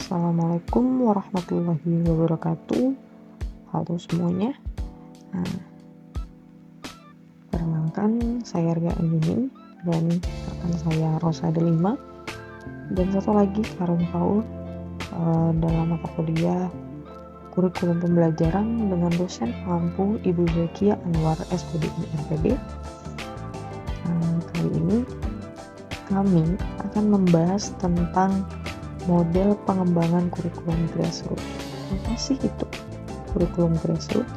Assalamualaikum warahmatullahi wabarakatuh. Halo semuanya. Perkenalkan, saya Arga Anjuni dan rekan saya Rosa Delima dan satu lagi Karen Paul dalam mata kuliah kurikulum pembelajaran dengan dosen pengampu Ibu Zakia Anwar SPD MPD. Kali ini kami akan membahas tentang model pengembangan kurikulum grassroots. Apa sih itu kurikulum grassroots?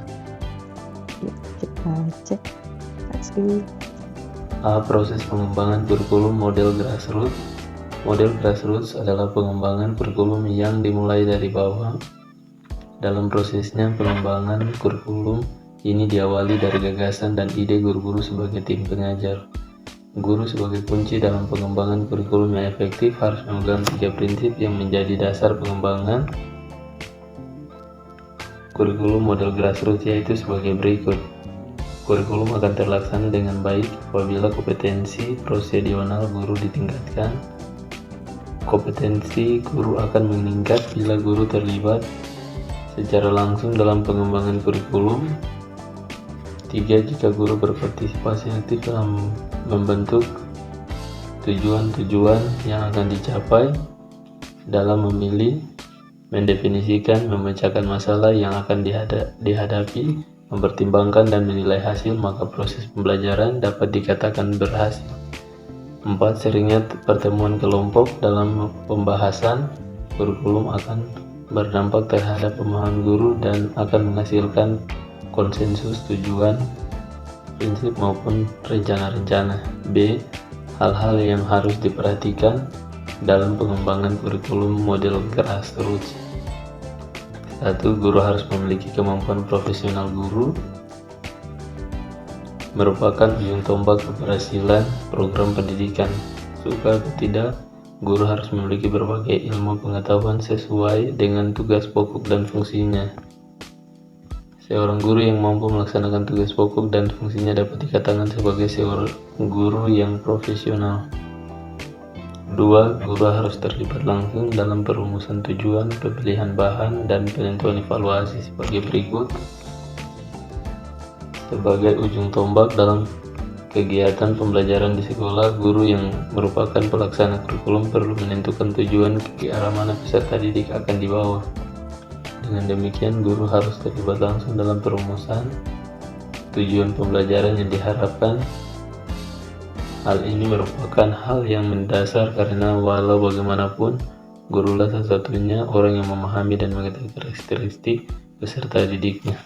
Yuk kita cek. Let's go. Proses pengembangan kurikulum model grassroots. Model grassroots adalah pengembangan kurikulum yang dimulai dari bawah. Dalam prosesnya, pengembangan kurikulum ini diawali dari gagasan dan ide guru-guru sebagai tim pengajar. Guru sebagai kunci dalam pengembangan kurikulum yang efektif harus memegang 3 prinsip yang menjadi dasar pengembangan kurikulum model grassroots, yaitu sebagai berikut. Kurikulum akan terlaksana dengan baik apabila kompetensi prosedural guru ditingkatkan. Kompetensi guru akan meningkat bila guru terlibat secara langsung dalam pengembangan kurikulum. 3. Jika guru berpartisipasi aktif dalam membentuk tujuan-tujuan yang akan dicapai dalam memilih, mendefinisikan, memecahkan masalah yang akan dihadapi, mempertimbangkan dan menilai hasil, maka proses pembelajaran dapat dikatakan berhasil. 4. Seringnya pertemuan kelompok dalam pembahasan kurikulum akan berdampak terhadap pemahaman guru dan akan menghasilkan konsensus tujuan, prinsip maupun rencana-rencana. B. Hal-hal yang harus diperhatikan dalam pengembangan kurikulum model grassroots. 1. Guru harus memiliki kemampuan profesional. Guru merupakan ujung tombak keberhasilan program pendidikan. Suka atau tidak, guru harus memiliki berbagai ilmu pengetahuan sesuai dengan tugas pokok dan fungsinya. Seorang guru yang mampu melaksanakan tugas pokok dan fungsinya dapat dikatakan sebagai seorang guru yang profesional. 2. Guru harus terlibat langsung dalam perumusan tujuan, pemilihan bahan, dan penentuan evaluasi sebagai berikut. Sebagai ujung tombak dalam kegiatan pembelajaran di sekolah, guru yang merupakan pelaksana kurikulum perlu menentukan tujuan ke arah mana peserta didik akan dibawa. Dengan demikian, guru harus terlibat langsung dalam perumusan tujuan pembelajaran yang diharapkan. Hal ini merupakan hal yang mendasar karena walau bagaimanapun, gurulah satu-satunya orang yang memahami dan mengetahui karakteristik peserta didiknya.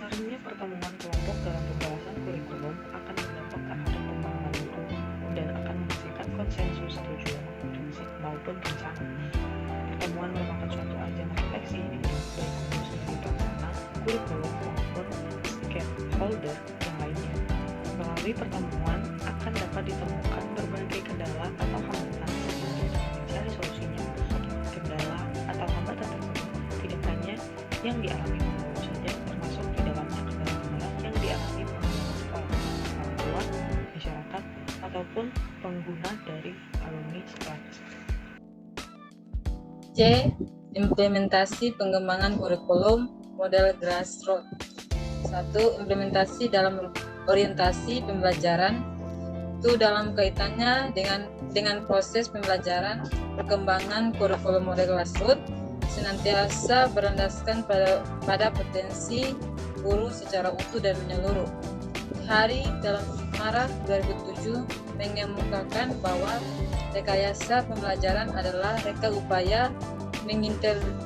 Seringnya pertemuan kelompok dalam pembahasan kurikulum akan berdampak terhadap pemahaman guru dan akan menghasilkan konsensus tujuan, prinsip maupun rencana. Pertemuan merupakan suatu ajang refleksi baik guru sebagai pelaksana kurikulum maupun stakeholder yang lainnya. Melalui pertemuan akan dapat ditemukan berbagai kendala atau hambatan sehingga dapat mencari solusinya. Kendala atau hambatan tersebut tidak hanya yang dialami guru saja, termasuk di dalamnya kendala-kendala yang dialami pengguna sekolah, orang tua, masyarakat, ataupun pengguna dari alumni sekolah tersebut. C. Implementasi pengembangan kurikulum model grassroots. 1. Implementasi dalam orientasi pembelajaran. Itu dalam kaitannya dengan proses pembelajaran perkembangan kurikulum model grassroots senantiasa berlandaskan pada potensi guru secara utuh dan menyeluruh. Hari dalam Maret 2007 mengemukakan bahwa rekayasa pembelajaran adalah reka upaya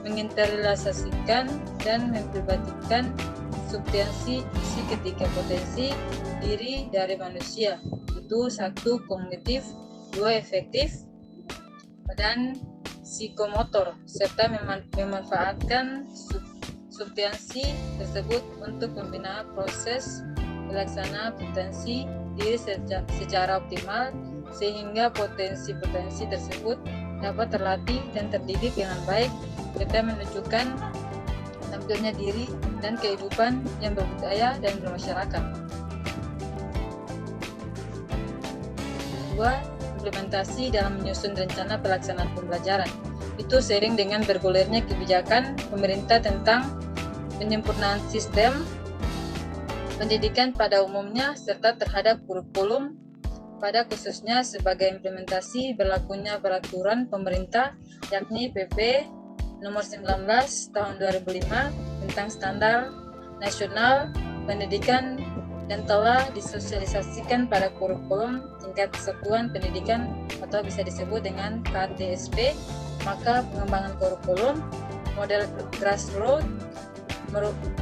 menginternalisasikan dan mempribadikan substansi isi ketiga potensi diri dari manusia, itu 1. Kognitif, 2. Efektif, dan psikomotor, serta memanfaatkan substansi tersebut untuk membina proses pelaksana potensi diri secara optimal sehingga potensi-potensi tersebut dapat terlatih dan terdidik dengan baik serta menunjukkan tampilnya diri dan kehidupan yang berbudaya dan bermasyarakat. 2. Implementasi dalam menyusun rencana pelaksanaan pembelajaran. itu seiring dengan bergulirnya kebijakan pemerintah tentang penyempurnaan sistem pendidikan pada umumnya serta terhadap kurikulum pada khususnya sebagai implementasi berlakunya peraturan pemerintah yakni PP nomor 19 tahun 2005 tentang standar nasional pendidikan dan telah disosialisasikan pada kurikulum tingkat kesatuan pendidikan atau bisa disebut dengan KTSP. Maka pengembangan kurikulum model grassroots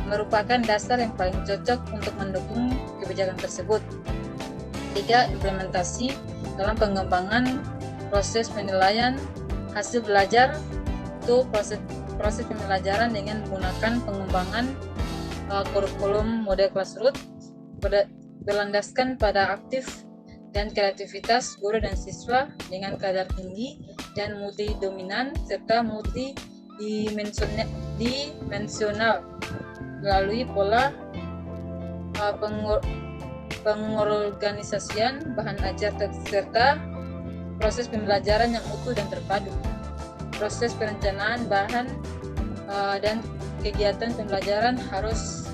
merupakan dasar yang paling cocok untuk mendukung kebijakan tersebut. 3. Implementasi dalam pengembangan proses penilaian hasil belajar itu proses pembelajaran dengan menggunakan pengembangan kurikulum model grassroots berlandaskan pada aktif dan kreativitas guru dan siswa dengan kadar tinggi dan multidominan serta multidimensional melalui pola pengorganisasian bahan ajar serta proses pembelajaran yang utuh dan terpadu. Proses perencanaan bahan dan kegiatan pembelajaran harus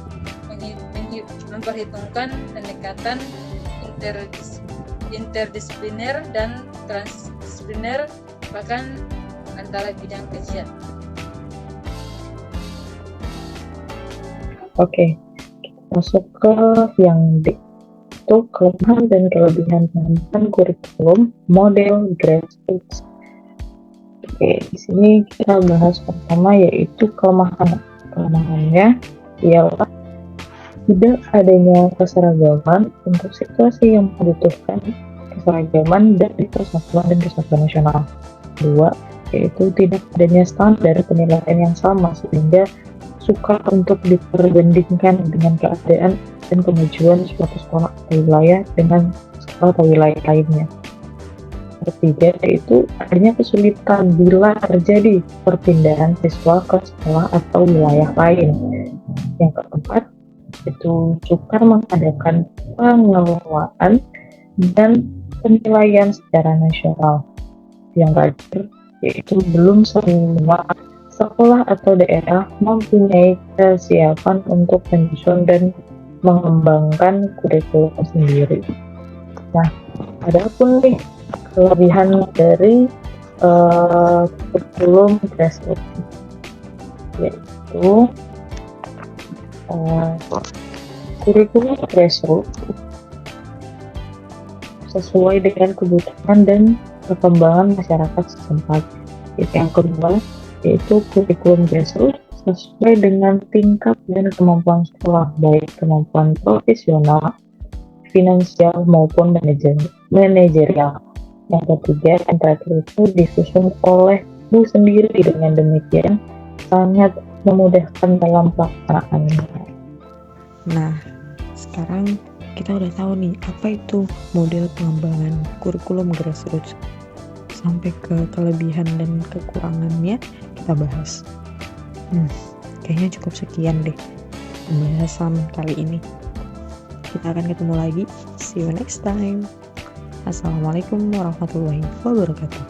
memperhitungkan pendekatan interdisipliner dan transdisipliner bahkan antara bidang kajian. Oke, masuk ke yang D. Itu kelemahan dan kelebihan pengembangan kurikulum model grassroots. Oke, di sini kita bahas pertama yaitu kelemahan. Kelemahannya ialah tidak adanya keseragaman untuk situasi yang membutuhkan keseragaman dari persatuan dan kesatuan nasional. 2. Yaitu tidak adanya standar penilaian yang sama sehingga sukar untuk diperbandingkan dengan keadaan dan kemajuan suatu sekolah atau wilayah dengan sekolah atau wilayah lainnya. Ketiga, yaitu adanya kesulitan bila terjadi perpindahan siswa ke sekolah atau wilayah lain. Yang keempat, itu sukar mengadakan pengelolaan dan penilaian secara nasional. Yang terakhir, yaitu belum semua sekolah atau daerah mempunyai kesiapan untuk menyusun dan mengembangkan kurikulum sendiri. Nah, adapun nih kelebihan dari kurikulum grassroots, yaitu kurikulum grassroots sesuai dengan kebutuhan dan perkembangan masyarakat setempat. Yang kedua, yaitu kurikulum grassroots sesuai dengan tingkat dan kemampuan sekolah, baik kemampuan profesional, finansial maupun manajerial. Yang ketiga, yang terakhir itu disusun oleh guru sendiri. Dengan demikian sangat memudahkan dalam pelaksanaannya. Nah, sekarang kita udah tahu nih apa itu model pengembangan kurikulum grassroots. Sampai ke kelebihan dan kekurangannya kita bahas. Kayaknya cukup sekian deh pembahasan kali ini. Kita akan ketemu lagi. See you next time. Assalamualaikum warahmatullahi wabarakatuh.